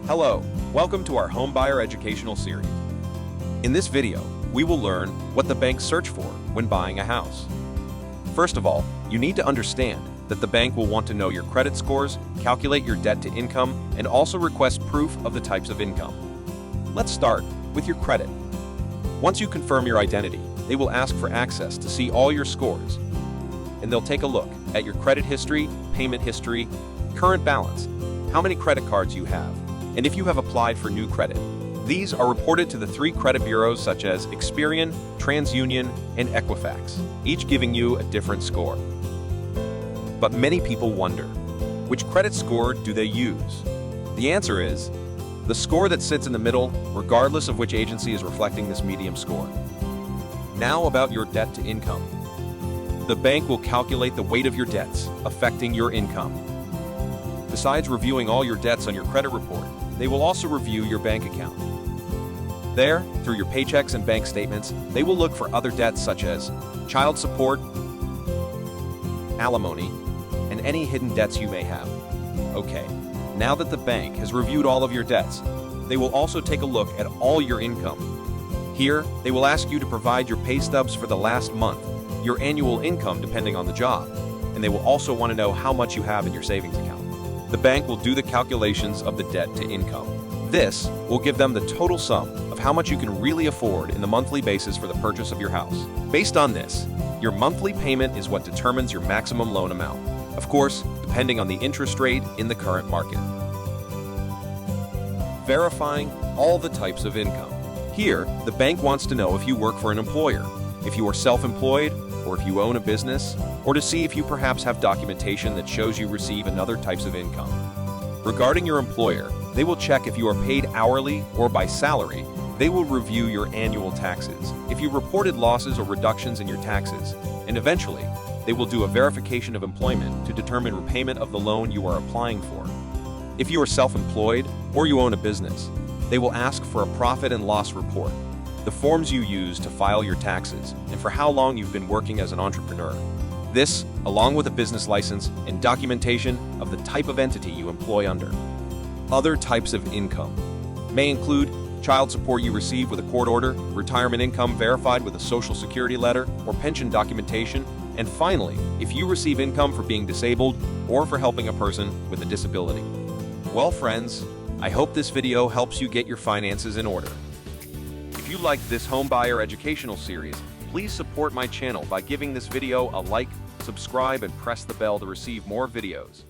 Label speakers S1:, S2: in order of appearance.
S1: Hello, welcome to our Homebuyer Educational Series. In this video, we will learn what the banks search for when buying a house. First of all, you need to understand that the bank will want to know your credit scores, calculate your debt to income, and also request proof of the types of income. Let's start with your credit. Once you confirm your identity, they will ask for access to see all your scores, and they'll take a look at your credit history, payment history, current balance, how many credit cards you have, and if you have applied for new credit. These are reported to the 3 credit bureaus such as Experian, TransUnion, and Equifax, each giving you a different score. But many people wonder, which credit score do they use? The answer is the score that sits in the middle, regardless of which agency is reflecting this medium score. Now about your debt to income. The bank will calculate the weight of your debts, affecting your income. Besides reviewing all your debts on your credit report, they will also review your bank account. There, through your paychecks and bank statements, they will look for other debts such as child support, alimony, and any hidden debts you may have. Okay, now that the bank has reviewed all of your debts, they will also take a look at all your income. Here, they will ask you to provide your pay stubs for the last month, your annual income depending on the job, and they will also want to know how much you have in your savings account. The bank will do the calculations of the debt to income. This will give them the total sum of how much you can really afford in the monthly basis for the purchase of your house. Based on this, your monthly payment is what determines your maximum loan amount, of course, depending on the interest rate in the current market. Verifying all the types of income. Here, the bank wants to know if you work for an employer, if you are self-employed, or if you own a business, or to see if you perhaps have documentation that shows you receive another types of income. Regarding your employer, they will check if you are paid hourly or by salary. They will review your annual taxes, if you reported losses or reductions in your taxes, and eventually, they will do a verification of employment to determine repayment of the loan you are applying for. If you are self-employed or you own a business, they will ask for a profit and loss report, the forms you use to file your taxes, and for how long you've been working as an entrepreneur. This, along with a business license and documentation of the type of entity you employ under. Other types of income may include child support you receive with a court order, retirement income verified with a social security letter or pension documentation, and finally, if you receive income for being disabled or for helping a person with a disability. Well, friends, I hope this video helps you get your finances in order. If you like this homebuyer educational series, please support my channel by giving this video a like, subscribe, and press the bell to receive more videos.